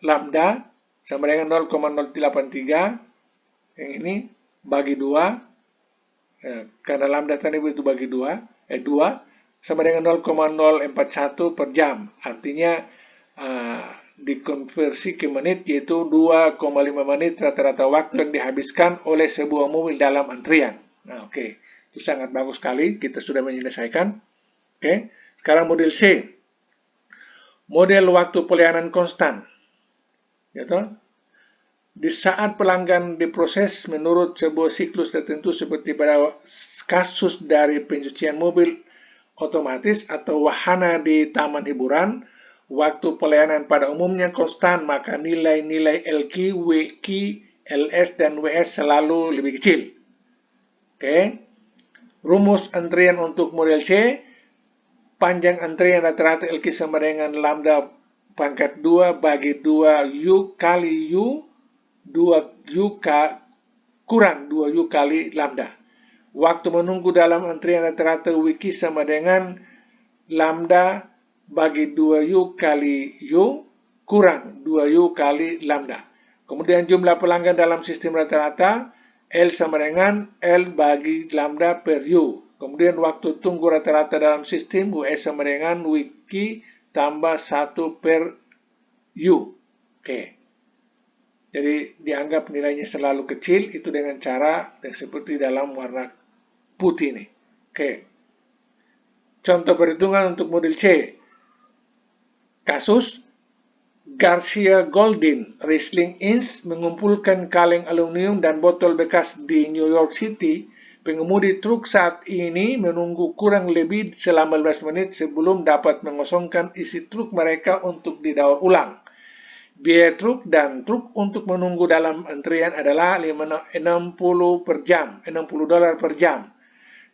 Speaker 2: lambda sama dengan 0,083, yang ini bagi 2, karena lambda tadi itu bagi 2 sama dengan 0,041 per jam. Artinya dikonversi ke menit yaitu 2,5 menit rata-rata waktu yang dihabiskan oleh sebuah mobil dalam antrian. Nah, oke. Itu sangat bagus sekali, kita sudah menyelesaikan. Oke. Sekarang model C. Model waktu pelayanan konstan. Ya toh? Di saat pelanggan diproses menurut sebuah siklus tertentu seperti pada kasus dari pencucian mobil otomatis atau wahana di taman hiburan, waktu pelayanan pada umumnya konstan, maka nilai-nilai LQ, WQ, LS, dan WS selalu lebih kecil. Oke. Rumus antrian untuk model C, panjang antrian rata-rata LQ sama dengan lambda pangkat 2 bagi 2 U kali U, 2 U kurang 2 U kali lambda. Waktu menunggu dalam antrian rata-rata wiki sama dengan lambda bagi 2U kali U kurang 2U kali lambda. Kemudian jumlah pelanggan dalam sistem rata-rata L sama dengan L bagi lambda per U. Kemudian waktu tunggu rata-rata dalam sistem US sama dengan wiki tambah 1 per U. Oke. Jadi dianggap nilainya selalu kecil itu dengan cara yang seperti dalam warna putih ini. Oke. Contoh perhitungan untuk model C. Kasus Garcia Goldin Riesling Inns mengumpulkan kaleng aluminium dan botol bekas di New York City. Pengemudi truk saat ini menunggu kurang lebih selama 15 menit sebelum dapat mengosongkan isi truk mereka untuk didaur ulang. Biaya truk dan truk untuk menunggu dalam antrian adalah $60 per jam, $60 per jam.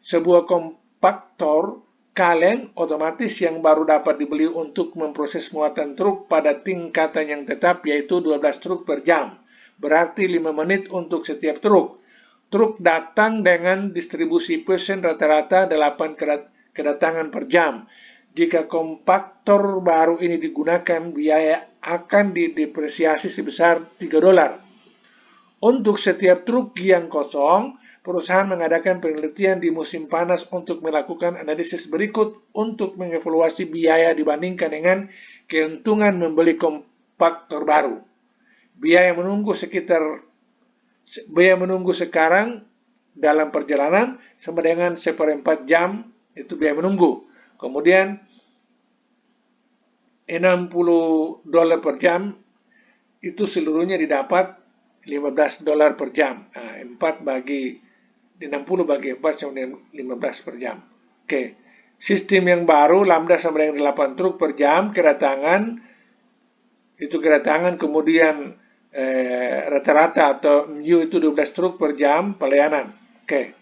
Speaker 2: Sebuah kompaktor kaleng otomatis yang baru dapat dibeli untuk memproses muatan truk pada tingkatan yang tetap yaitu 12 truk per jam. Berarti 5 menit untuk setiap truk. Truk datang dengan distribusi persen rata-rata 8 kedatangan per jam. Jika kompaktor baru ini digunakan, biaya akan didepresiasi sebesar $3. Untuk setiap truk yang kosong, perusahaan mengadakan penelitian di musim panas untuk melakukan analisis berikut untuk mengevaluasi biaya dibandingkan dengan keuntungan membeli kompaktor baru. Biaya menunggu sekarang dalam perjalanan sama dengan 1/4 jam itu biaya menunggu. Kemudian $60 per jam itu seluruhnya didapat $15 per jam. Nah, 60 bagi 4 sama dengan 15 per jam. Oke. Sistem yang baru lambda sama dengan 8 truk per jam kedatangan kemudian rata-rata atau U itu 12 truk per jam pelayanan. Oke.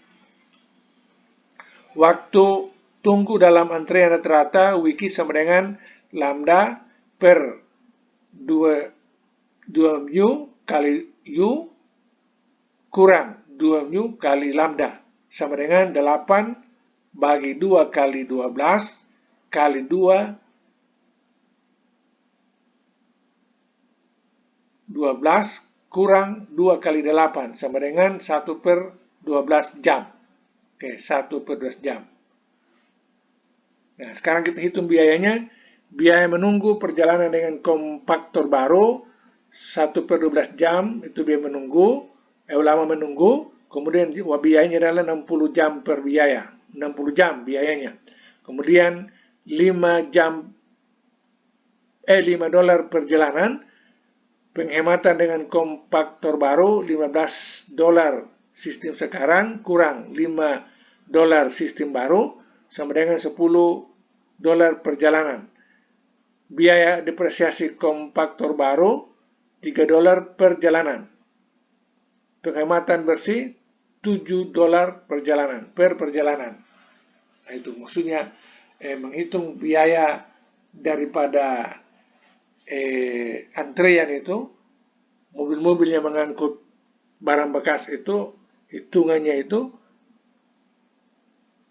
Speaker 2: Waktu tunggu dalam antrian rata-rata wiki sama dengan lambda per 2U kali U kurang 2U kali lambda sama dengan 8 bagi 2 kali 12 kali 2 12 kurang 2 kali 8 sama dengan 1 per 12 jam. Oke, 1 per 12 jam. Nah, sekarang kita hitung biayanya. Biaya menunggu perjalanan dengan kompaktor baru 1 per 12 jam itu biaya menunggu, lama menunggu, kemudian biayanya adalah 60 jam per biaya, 60 jam biayanya. Kemudian $5 perjalanan, penghematan dengan kompaktor baru $15 sistem sekarang kurang $5 sistem baru sama dengan $10 perjalanan. Biaya depresiasi kompaktor baru $3 perjalanan. Penghematan bersih $7 per perjalanan. Nah, itu maksudnya menghitung biaya daripada antrean itu, mobil-mobil yang mengangkut barang bekas itu, hitungannya itu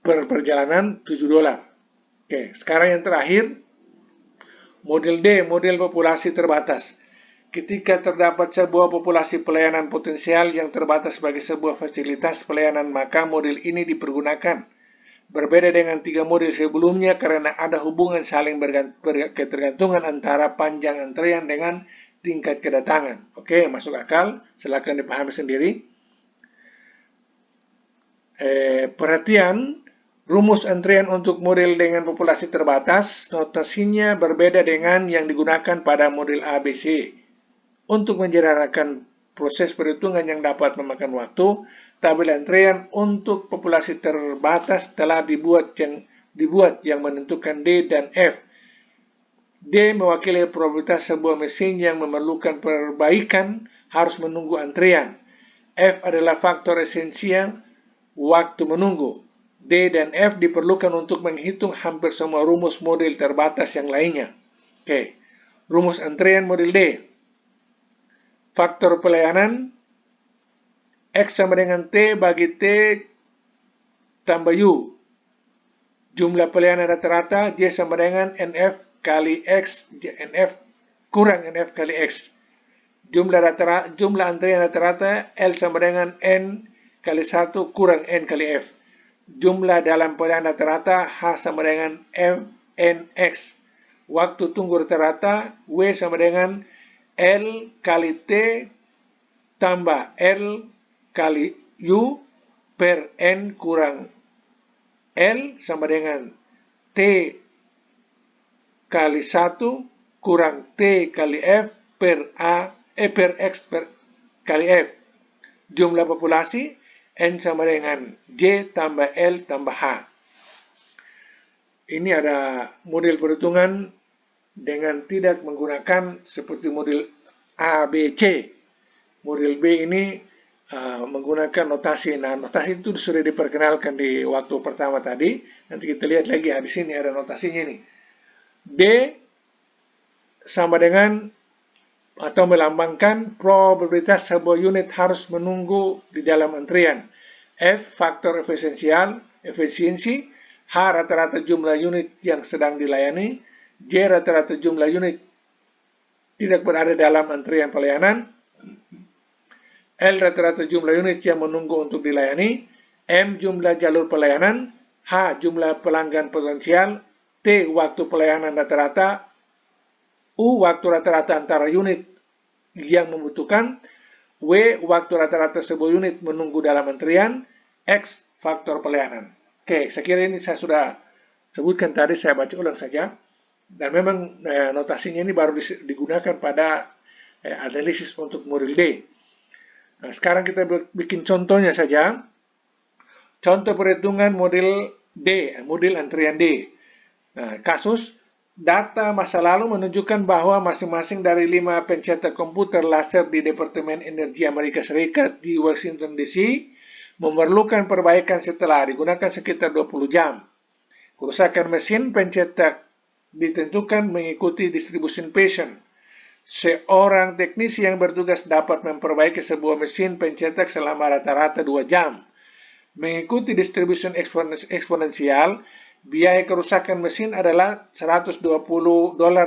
Speaker 2: per perjalanan $7. Oke, sekarang yang terakhir, model D, model populasi terbatas. Ketika terdapat sebuah populasi pelayanan potensial yang terbatas sebagai sebuah fasilitas pelayanan, maka model ini dipergunakan. Berbeda dengan 3 model sebelumnya karena ada hubungan saling ketergantungan antara panjang antrean dengan tingkat kedatangan. Oke, masuk akal. Silakan dipahami sendiri. Perhatian, rumus antrean untuk model dengan populasi terbatas, notasinya berbeda dengan yang digunakan pada model ABC. Untuk menyederhanakan proses perhitungan yang dapat memakan waktu, tabel antrean untuk populasi terbatas telah dibuat yang menentukan D dan F. D mewakili probabilitas sebuah mesin yang memerlukan perbaikan harus menunggu antrean. F adalah faktor esensial waktu menunggu. D dan F diperlukan untuk menghitung hampir semua rumus model terbatas yang lainnya. Oke, rumus antrean model D. Faktor pelayanan X sama dengan T bagi T tambah U. Jumlah pelayanan rata-rata J sama dengan NF kali X, NF kurang NF kali X. Jumlah antrian rata-rata L sama dengan N kali 1 kurang N kali F. Jumlah dalam pelayanan rata-rata H sama dengan MNX. Waktu tunggu rata-rata W sama dengan L kali T tambah L kali U per N kurang L sama dengan T kali 1 kurang T kali F per X kali F. Jumlah populasi N sama dengan J tambah L tambah H. Ini ada model perhitungan dengan tidak menggunakan seperti model A, B, C. Model B ini menggunakan notasi. Nah, notasi itu sudah diperkenalkan di waktu pertama tadi. Nanti kita lihat lagi, di sini ada notasinya ini. D sama dengan atau melambangkan probabilitas sebuah unit harus menunggu di dalam antrian. F faktor efisiensi, H rata-rata jumlah unit yang sedang dilayani, J rata-rata jumlah unit tidak berada dalam antrian pelayanan, L rata-rata jumlah unit yang menunggu untuk dilayani, M jumlah jalur pelayanan, H jumlah pelanggan potensial, T waktu pelayanan rata-rata, U waktu rata-rata antara unit yang membutuhkan, W waktu rata-rata sebuah unit menunggu dalam antrian, X faktor pelayanan. Oke, saya kira ini saya sudah sebutkan tadi, saya baca ulang saja. Dan memang notasinya ini baru digunakan pada analisis untuk model D. Nah, sekarang kita bikin contohnya saja. Contoh perhitungan model D, model antrian D. Nah, kasus data masa lalu menunjukkan bahwa masing-masing dari 5 pencetak komputer laser di Departemen Energi Amerika Serikat di Washington DC memerlukan perbaikan setelah digunakan sekitar 20 jam. Kerusakan mesin pencetak ditentukan mengikuti distribution pattern. Seorang teknisi yang bertugas dapat memperbaiki sebuah mesin pencetak selama rata-rata 2 jam. Mengikuti distribution eksponensial, biaya kerusakan mesin adalah $120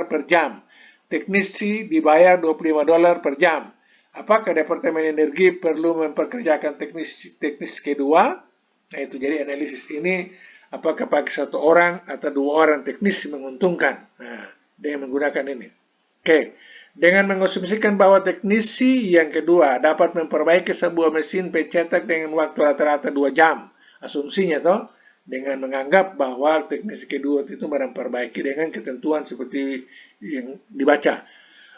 Speaker 2: per jam. Teknisi dibayar $25 per jam. Apakah Departemen Energi perlu memperkerjakan teknis kedua? Nah, itu jadi analisis ini, apakah pakai 1 orang atau 2 orang teknisi menguntungkan. Nah, dengan menggunakan ini. Oke, dengan mengasumsikan bahwa teknisi yang kedua dapat memperbaiki sebuah mesin pencetak dengan waktu rata-rata 2 jam. Asumsinya toh, dengan menganggap bahwa teknisi kedua itu memperbaiki dengan ketentuan seperti yang dibaca.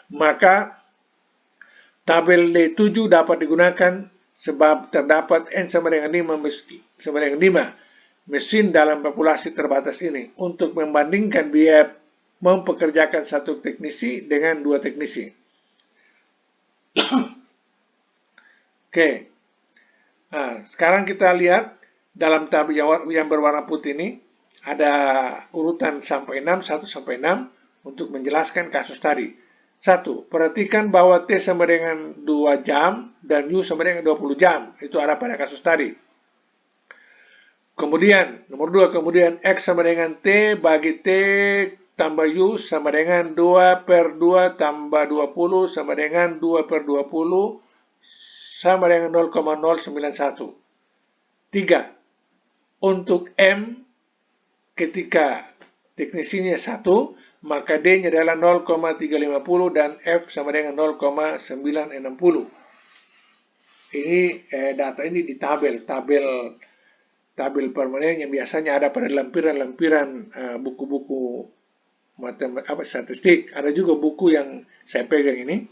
Speaker 2: Maka tabel D7 dapat digunakan sebab terdapat N sama dengan 5 mesin dalam populasi terbatas ini untuk membandingkan biaya mempekerjakan 1 teknisi dengan 2 teknisi. Oke. Nah, sekarang kita lihat dalam tabel yang berwarna putih ini ada urutan sampai 6, 1 sampai 6 untuk menjelaskan kasus tadi. 1. Perhatikan bahwa T sama dengan 2 jam dan U sama dengan 20 jam. Itu ada pada kasus tadi. Kemudian, nomor 2, kemudian X sama dengan T bagi T tambah U sama dengan 2 per 2 tambah 20 sama dengan 2 per 20 sama dengan 0,091. 3. Untuk M, ketika teknisinya 1, maka D-nya adalah 0,350 dan F sama dengan 0,960. Ini data ini di tabel permanen yang biasanya ada pada lampiran-lampiran buku-buku statistik. Ada juga buku yang saya pegang ini.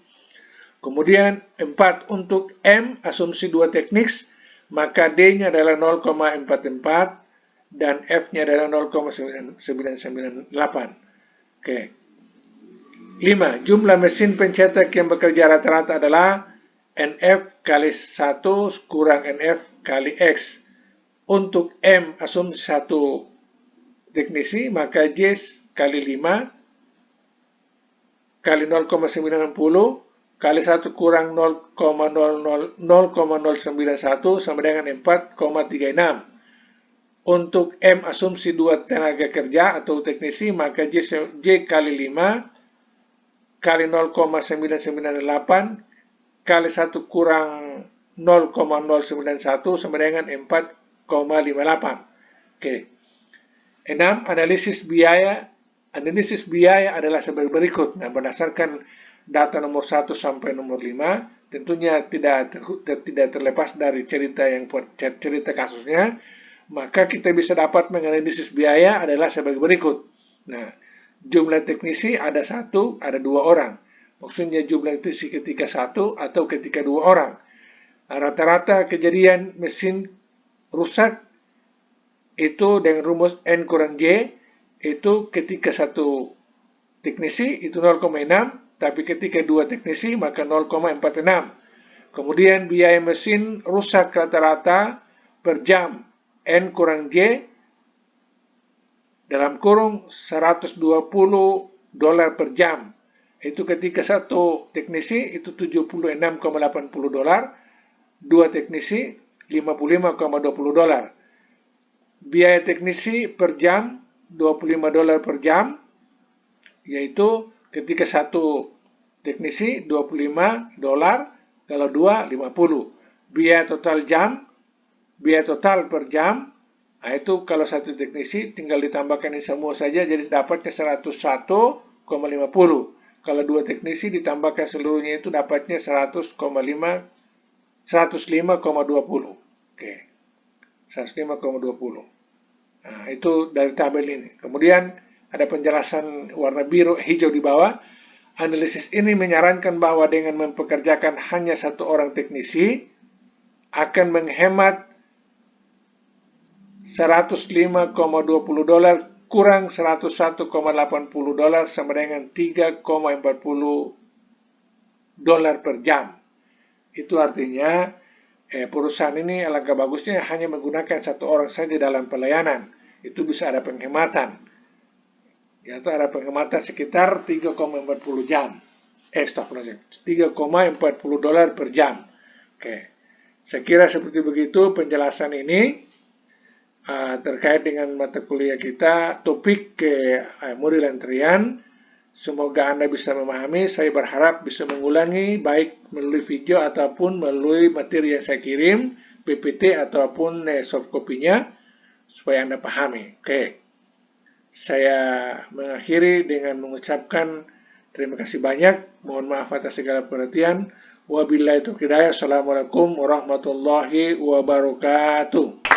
Speaker 2: Kemudian 4, untuk M, asumsi 2 teknik, maka D-nya adalah 0,44 dan F-nya adalah 0,998. Oke. 5. Jumlah mesin pencetak yang bekerja rata-rata adalah NF kali 1 kurang NF kali X. Untuk M, asumsi 1 teknisi, maka J kali 5 kali 0,960 kali 1 kurang 0,091 sama dengan 4,36. Untuk M asumsi 2 tenaga kerja atau teknisi, maka J kali 5 kali 0,998 kali 1 kurang 0,091 sama dengan 4,58. Oke. 6. Analisis biaya. Analisis biaya adalah sebagai berikut. Nah, berdasarkan data nomor 1 sampai nomor 5, tentunya tidak terlepas dari cerita kasusnya, maka kita bisa dapat menganalisis biaya adalah sebagai berikut. Nah, jumlah teknisi ada 1, ada 2 orang. Maksudnya jumlah teknisi ketika 1 atau ketika 2 orang. Rata-rata kejadian mesin rusak itu dengan rumus N kurang J, itu ketika 1 teknisi itu 0,6, tapi ketika 2 teknisi maka 0,46. Kemudian biaya mesin rusak rata-rata per jam N kurang J dalam kurung $120 per jam. Itu ketika 1 teknisi itu $76,80, 2 teknisi $55,20. Biaya teknisi per jam $25 per jam, yaitu ketika 1 teknisi $25, kalau 2 50. Biaya total per jam, nah itu kalau 1 teknisi tinggal ditambahkan ini semua saja, jadi dapatnya 101,50. Kalau 2 teknisi ditambahkan seluruhnya itu dapatnya 105,20. Oke. 105,20. Nah, itu dari tabel ini. Kemudian ada penjelasan warna biru hijau di bawah. Analisis ini menyarankan bahwa dengan mempekerjakan hanya 1 orang teknisi akan menghemat $105,20 kurang $101,80 sama dengan $3,40 per jam. Itu artinya perusahaan ini alangkah bagusnya hanya menggunakan 1 orang saja dalam pelayanan. Itu bisa ada penghematan. Yaitu ada penghematan sekitar 3,40 jam. $3,40 per jam. Oke. Saya kira seperti begitu penjelasan ini terkait dengan mata kuliah kita, topik model antrian. Semoga Anda bisa memahami. Saya berharap bisa mengulangi baik melalui video ataupun melalui materi yang saya kirim, PPT ataupun soft copy-nya, supaya Anda pahami. Oke. Saya mengakhiri dengan mengucapkan terima kasih banyak. Mohon maaf atas segala perhatian. Wabillahi taufiq hidayah. Assalamualaikum warahmatullahi wabarakatuh.